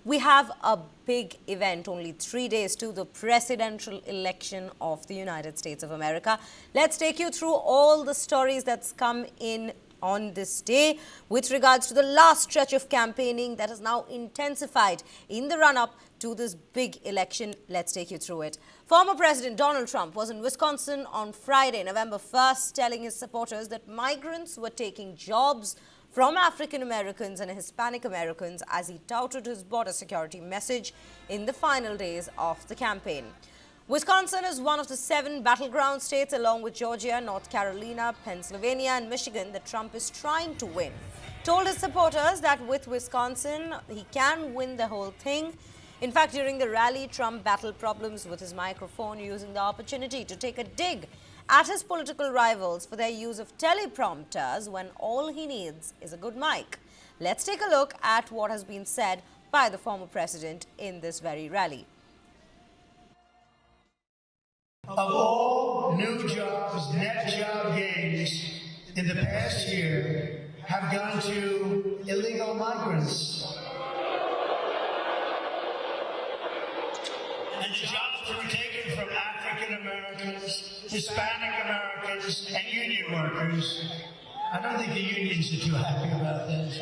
We have a big event, only 3 days to the presidential election of the United States of America. Let's take you through all the stories that's come in on this day with regards to the last stretch of campaigning that has now intensified in the run-up to this big election. Let's take you through it. Former President Donald Trump was in Wisconsin on Friday, November 1st, telling his supporters that migrants were taking jobs from African Americans and Hispanic Americans as he touted his border security message in the final days of the campaign. Wisconsin is one of the 7 battleground states, along with Georgia, North Carolina, Pennsylvania and Michigan, that Trump is trying to win. Told his supporters that with Wisconsin, he can win the whole thing. In fact, during the rally, Trump battled problems with his microphone, using the opportunity to take a dig at his political rivals for their use of teleprompters when all he needs is a good mic. Let's take a look at what has been said by the former president in this very rally. Of all new jobs, net job gains in the past year have gone to illegal migrants. And the jobs that were taken from African Americans, Hispanic Americans, and union workers. I don't think the unions are too happy about this.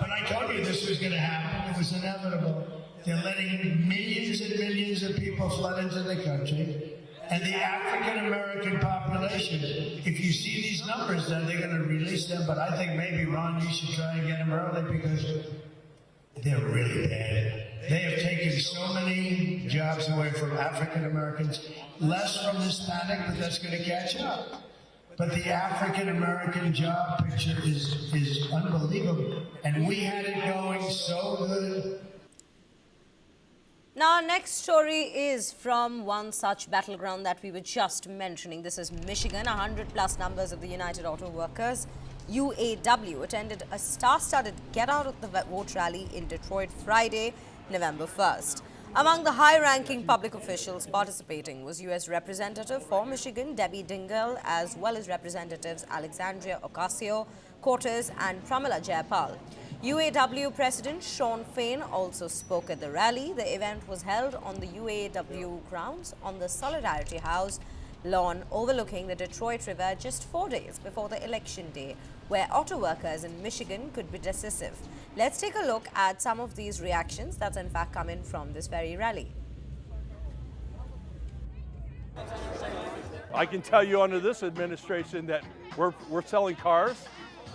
But I told you this was going to happen. It was inevitable. They're letting millions and millions of people flood into the country. And the African American population, if you see these numbers, then they're going to release them. But I think maybe, Ron, you should try and get them early because they're really bad. They have taken so many jobs away from African Americans, less from Hispanic, but that's going to catch up. But the African American job picture is unbelievable. And we had it going so good. Now, our next story is from one such battleground that we were just mentioning. This is Michigan. 100+ numbers of the United Auto Workers, UAW, attended a star-studded Get Out of the Vote rally in Detroit Friday, November 1st. Among the high-ranking public officials participating was U.S. Representative for Michigan Debbie Dingell, as well as Representatives Alexandria Ocasio-Cortez and Pramila Jayapal. UAW President Shawn Fain also spoke at the rally. The event was held on the UAW grounds on the Solidarity House lawn overlooking the Detroit River just 4 days before the election day, where auto workers in Michigan could be decisive. Let's take a look at some of these reactions that's in fact coming from this very rally. I can tell you under this administration that we're selling cars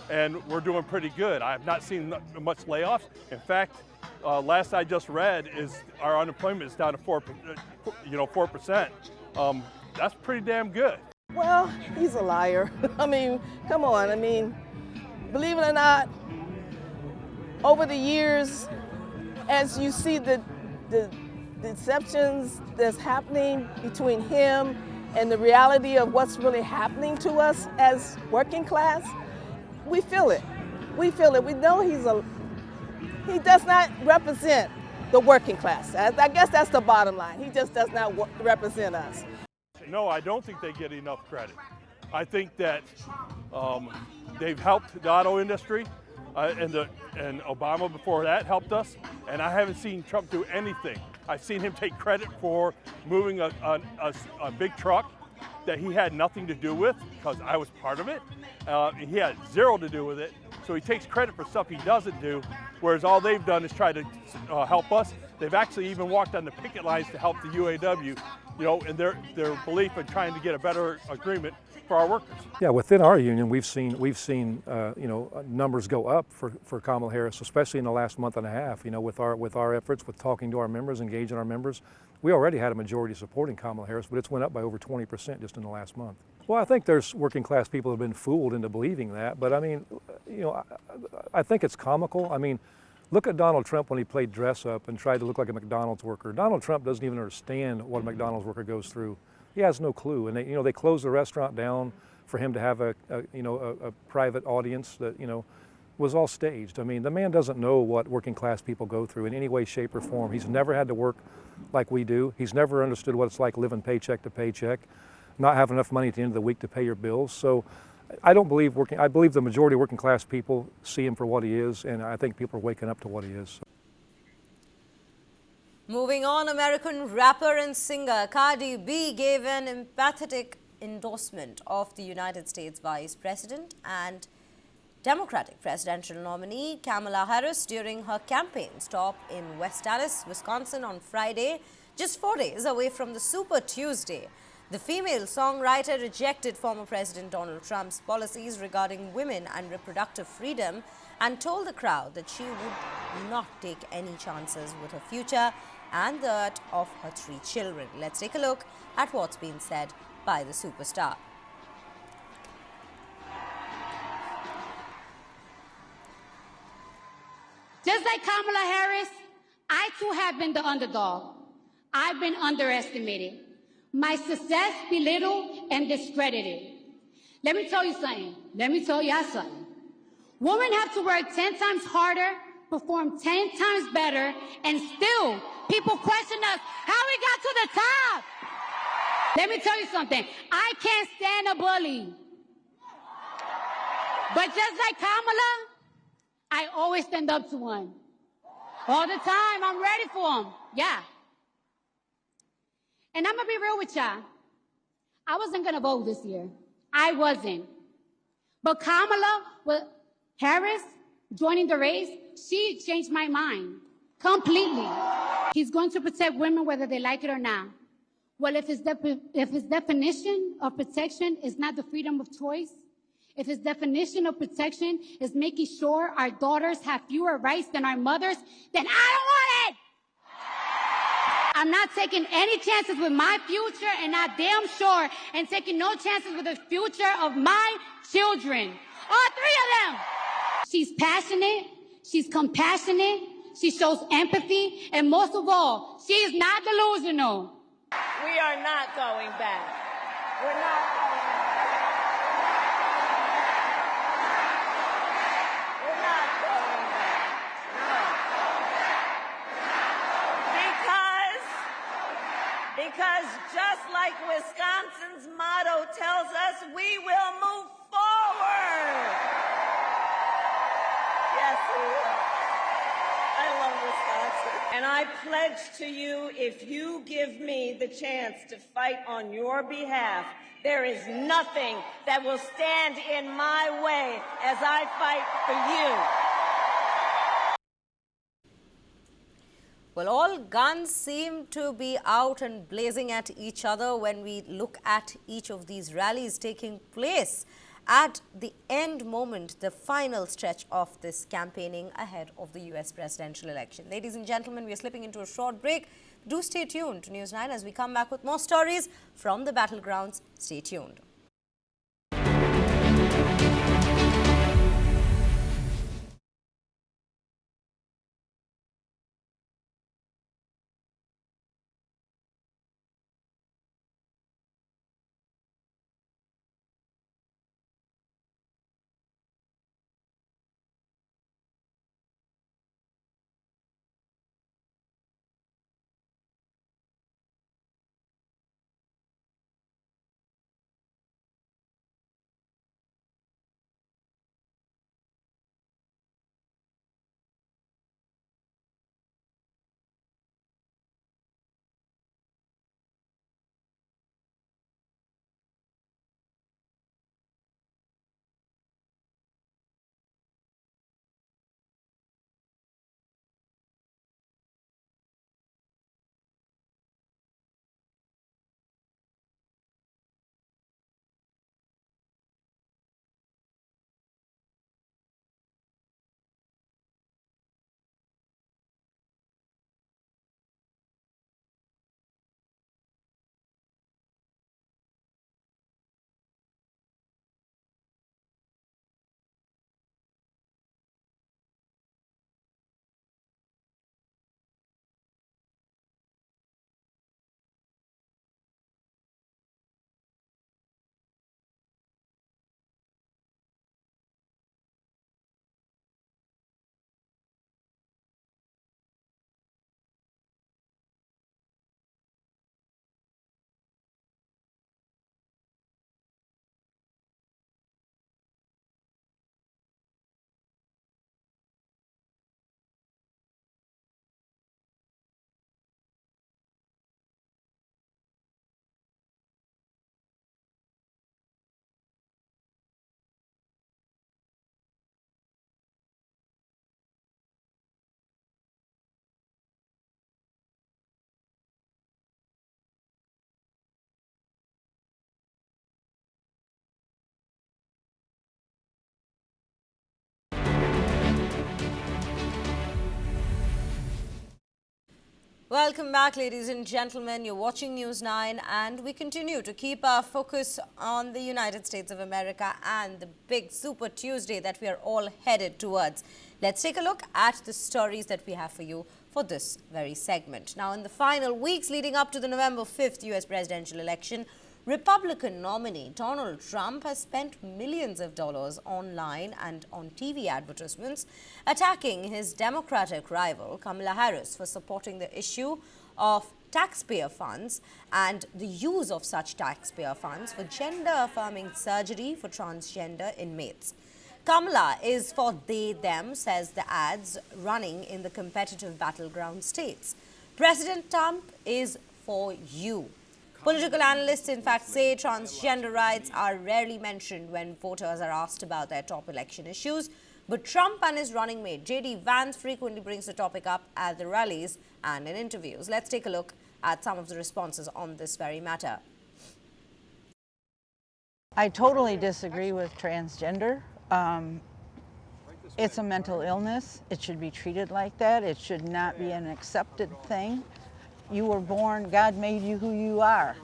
and we're doing pretty good. I have not seen much layoffs. In fact, last I just read is our unemployment is down to 4%. That's pretty damn good. Well, he's a liar. I mean, come on. I mean, believe it or not, over the years, as you see the deceptions that's happening between him and the reality of what's really happening to us as working class, we feel it. We feel it. We know he does not represent the working class. I guess that's the bottom line. He just does not represent us. No, I don't think they get enough credit. I think that they've helped the auto industry, and Obama before that helped us, and I haven't seen Trump do anything. I've seen him take credit for moving a big truck that he had nothing to do with, because I was part of it. He had zero to do with it, so he takes credit for stuff he doesn't do, whereas all they've done is try to help us. They've actually even walked on the picket lines to help the UAW, in their belief in trying to get a better agreement for our workers. Yeah, within our union, we've seen numbers go up for Kamala Harris, especially in the last month and a half. With our efforts, with talking to our members, engaging our members, we already had a majority supporting Kamala Harris, but it's went up by over 20% just in the last month. Well, I think there's working class people who have been fooled into believing that, but I mean, I think it's comical. I mean, look at Donald Trump when he played dress up and tried to look like a McDonald's worker. Donald Trump doesn't even understand what a McDonald's worker goes through. He has no clue, and they closed the restaurant down for him to have a private audience that was all staged. I mean, the man doesn't know what working class people go through in any way, shape, or form. He's never had to work like we do. He's never understood what it's like living paycheck to paycheck, not having enough money at the end of the week to pay your bills. So I believe the majority of working class people see him for what he is, and I think people are waking up to what he is. Moving on, American rapper and singer Cardi B gave an emphatic endorsement of the United States Vice President and Democratic presidential nominee Kamala Harris during her campaign stop in West Allis, Wisconsin on Friday, just 4 days away from the Super Tuesday. The female songwriter rejected former President Donald Trump's policies regarding women and reproductive freedom and told the crowd that she would not take any chances with her future and that of her 3 children. Let's take a look at what's been said by the superstar. Just like Kamala Harris, I too have been the underdog. I've been underestimated. My success belittled and discredited. Let me tell you something. Let me tell y'all something. Women have to work 10 times harder, perform 10 times better, and still people question us how we got to the top. Let me tell you something. I can't stand a bully. But just like Kamala, I always stand up to one. All the time, I'm ready for him. Yeah. And I'm going to be real with y'all. I wasn't going to vote this year. I wasn't. But Kamala Harris joining the race, she changed my mind completely. He's going to protect women whether they like it or not. Well, if his definition of protection is not the freedom of choice, if his definition of protection is making sure our daughters have fewer rights than our mothers, then I don't want it! I'm not taking any chances with my future, and not damn sure and taking no chances with the future of my children. All 3 of them! She's passionate, she's compassionate, she shows empathy, and most of all, she is not delusional. We are not going back. We're not going back. We're not going back. No. Because just like Wisconsin's motto tells us, we will move forward. Yes, we will. I love Wisconsin. And I pledge to you, if you give me the chance to fight on your behalf, there is nothing that will stand in my way as I fight for you. Well, all guns seem to be out and blazing at each other when we look at each of these rallies taking place at the end moment, the final stretch of this campaigning ahead of the US presidential election. Ladies and gentlemen, we are slipping into a short break. Do stay tuned to News 9 as we come back with more stories from the battlegrounds. Stay tuned. Welcome back, ladies and gentlemen. You're watching News 9, and we continue to keep our focus on the United States of America and the big Super Tuesday that we are all headed towards. Let's take a look at the stories that we have for you for this very segment. Now, in the final weeks leading up to the November 5th U.S. presidential election, Republican nominee Donald Trump has spent millions of dollars online and on TV advertisements attacking his Democratic rival Kamala Harris for supporting the issue of taxpayer funds and the use of such taxpayer funds for gender-affirming surgery for transgender inmates. Kamala is for they, them, says the ads running in the competitive battleground states. President Trump is for you. Political analysts, in fact, say transgender rights are rarely mentioned when voters are asked about their top election issues. But Trump and his running mate, J.D. Vance, frequently brings the topic up at the rallies and in interviews. Let's take a look at some of the responses on this very matter. I totally disagree with transgender. It's a mental illness. It should be treated like that. It should not be an accepted thing. You were born, God made you who you are,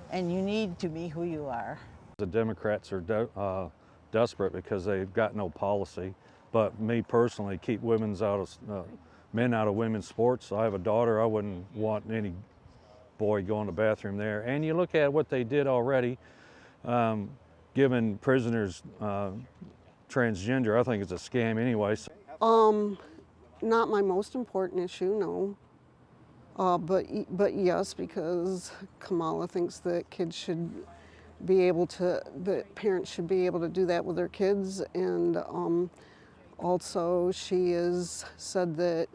and you need to be who you are. The Democrats are desperate because they've got no policy. But me personally, keep men out of women's sports. I have a daughter. I wouldn't want any boy going to the bathroom there. And you look at what they did already, giving prisoners transgender. I think it's a scam anyway. Not my most important issue, no. But yes, because Kamala thinks that kids should be able to, that parents should be able to do that with their kids, and also she has said that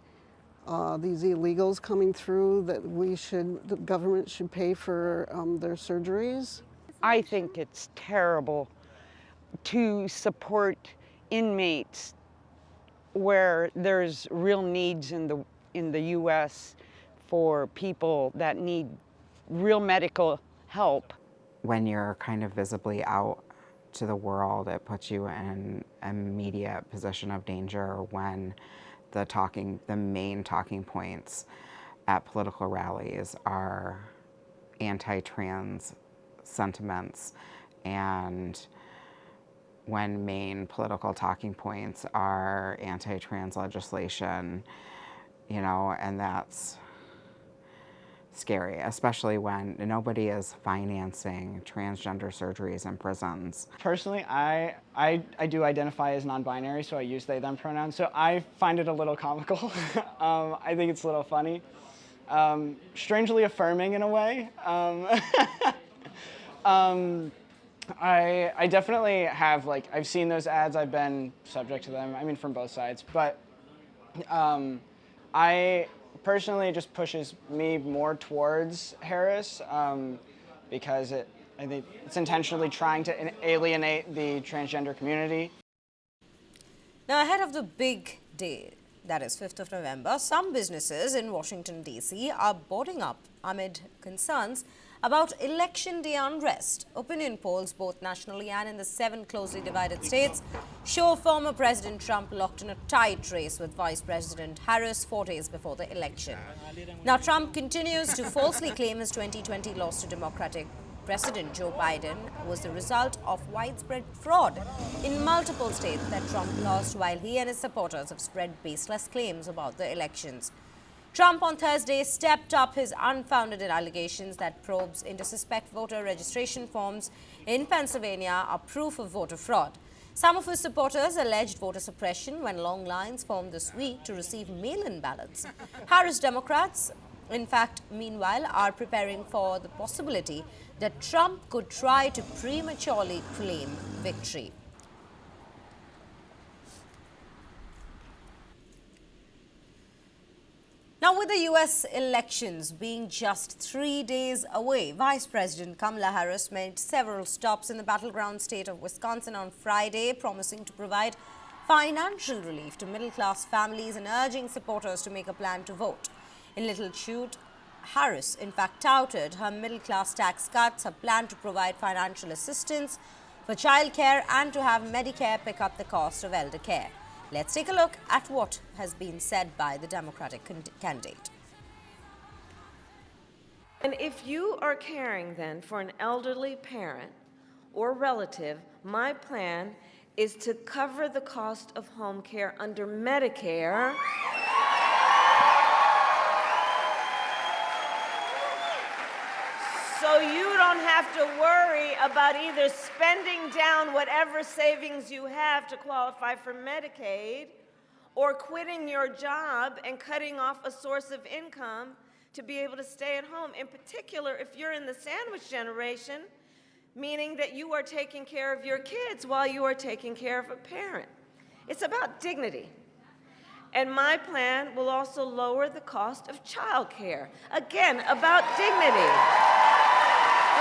these illegals coming through, that the government should pay for their surgeries. I think it's terrible to support inmates where there's real needs in the U.S. for people that need real medical help. When you're kind of visibly out to the world, it puts you in an immediate position of danger when the main talking points at political rallies are anti-trans sentiments, and when main political talking points are anti-trans legislation, and that's scary, especially when nobody is financing transgender surgeries in prisons. Personally, I do identify as non-binary, so I use they, them pronouns, so I find it a little comical. I think it's a little funny. Strangely affirming in a way. I definitely have, I've seen those ads, I've been subject to them, I mean from both sides, but personally, it just pushes me more towards Harris because I think it's intentionally trying to alienate the transgender community. Now, ahead of the big day, that is 5th of November, some businesses in Washington, D.C. are boarding up amid concerns about election day unrest. Opinion polls, both nationally and in the 7 closely divided states, show former President Trump locked in a tight race with Vice President Harris 4 days before the election. Now, Trump continues to falsely claim his 2020 loss to Democratic President Joe Biden was the result of widespread fraud in multiple states that Trump lost, while he and his supporters have spread baseless claims about the elections. Trump on Thursday stepped up his unfounded allegations that probes into suspect voter registration forms in Pennsylvania are proof of voter fraud. Some of his supporters alleged voter suppression when long lines formed this week to receive mail-in ballots. Harris Democrats, in fact, meanwhile, are preparing for the possibility that Trump could try to prematurely claim victory. Now, with the U.S. elections being just 3 days away, Vice President Kamala Harris made several stops in the battleground state of Wisconsin on Friday, promising to provide financial relief to middle-class families and urging supporters to make a plan to vote. In Little Chute, Harris, in fact, touted her middle-class tax cuts, her plan to provide financial assistance for childcare, and to have Medicare pick up the cost of elder care. Let's take a look at what has been said by the Democratic candidate. And if you are caring then for an elderly parent or relative, my plan is to cover the cost of home care under Medicare. So you don't have to worry about either spending down whatever savings you have to qualify for Medicaid or quitting your job and cutting off a source of income to be able to stay at home. In particular, if you're in the sandwich generation, meaning that you are taking care of your kids while you are taking care of a parent. It's about dignity. And my plan will also lower the cost of childcare. Again, about dignity.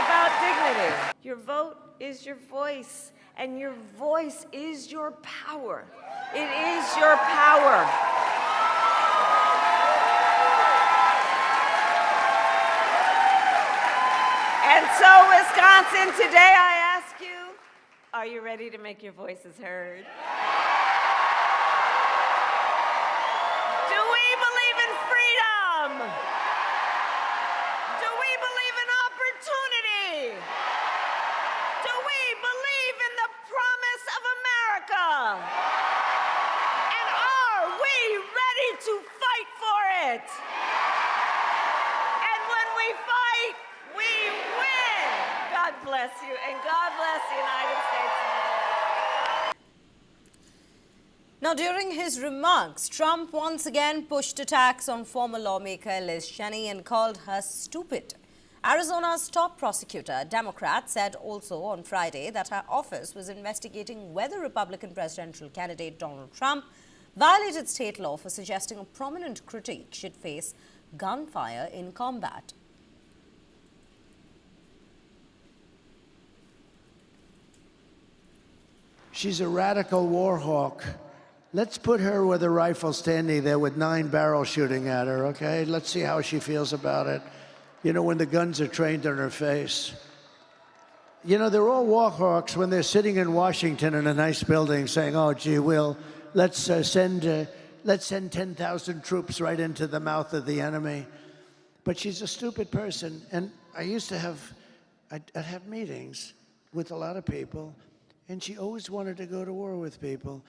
About dignity. Your vote is your voice, and your voice is your power. It is your power. And so, Wisconsin, today I ask you, are you ready to make your voices heard? Do we believe in freedom? Do we believe in opportunity? Do we believe in the promise of America? And are we ready to fight for it? And when we fight, we win. God bless you, and God bless the United States of America. Now, during his remarks, Trump once again pushed attacks on former lawmaker Liz Cheney and called her stupid. Arizona's top prosecutor, a Democrat, said also on Friday that her office was investigating whether Republican presidential candidate Donald Trump violated state law for suggesting a prominent critic should face gunfire in combat. She's a radical war hawk. Let's put her with a rifle standing there with 9 barrels shooting at her, okay? Let's see how she feels about it. You know, when the guns are trained on her face. You know, they're all war hawks when they're sitting in Washington in a nice building saying, oh, gee, let's send 10,000 troops right into the mouth of the enemy. But she's a stupid person. And I used to I'd have meetings with a lot of people, and she always wanted to go to war with people.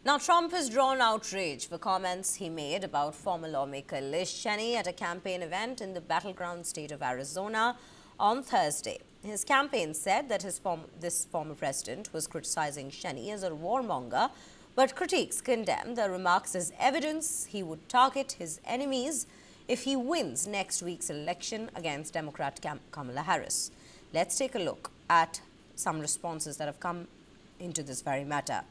Now, Trump has drawn outrage for comments he made about former lawmaker Liz Cheney at a campaign event in the battleground state of Arizona on Thursday. His campaign said that this former president was criticizing Cheney as a warmonger, but critics condemned the remarks as evidence he would target his enemies if he wins next week's election against Democrat Kamala Harris. Let's take a look at some responses that have come into this very matter.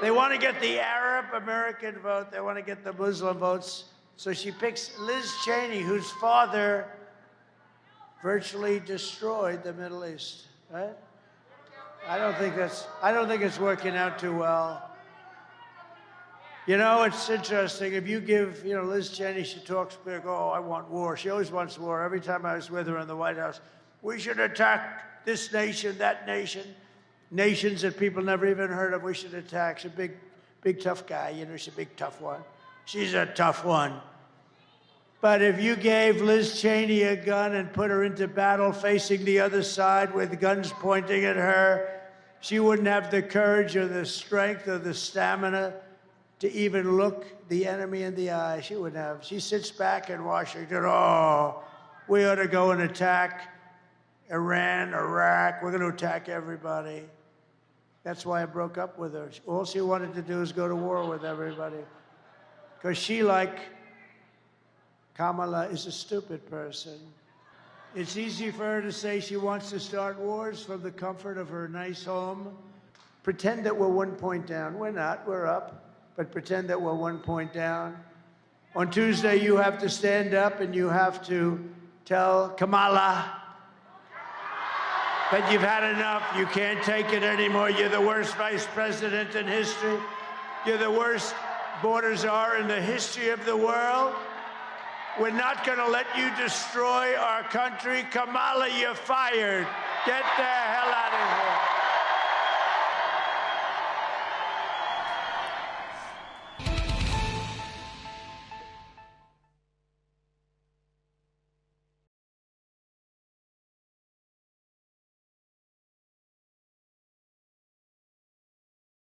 They want to get the Arab American vote. They want to get the Muslim votes. So she picks Liz Cheney, whose father virtually destroyed the Middle East, right? I don't think it's working out too well. You know, it's interesting. If you give, Liz Cheney, she talks big, oh, I want war. She always wants war. Every time I was with her in the White House, we should attack this nation, that nation. Nations that people never even heard of, we should attack. She's a big tough guy, she's a big tough one. She's a tough one. But if you gave Liz Cheney a gun and put her into battle facing the other side with guns pointing at her, she wouldn't have the courage or the strength or the stamina to even look the enemy in the eye. She wouldn't have. She sits back in Washington, oh, we ought to go and attack Iran, Iraq. We're going to attack everybody. That's why I broke up with her. All she wanted to do is go to war with everybody. Because she, like Kamala, is a stupid person. It's easy for her to say she wants to start wars from the comfort of her nice home. Pretend that we're 1 point down. We're not. We're up. But pretend that we're 1 point down. On Tuesday, you have to stand up and you have to tell Kamala that you've had enough. You can't take it anymore. You're the worst vice president in history. You're the worst border czar in the history of the world. We're not going to let you destroy our country. Kamala, you're fired. Get the hell out of here.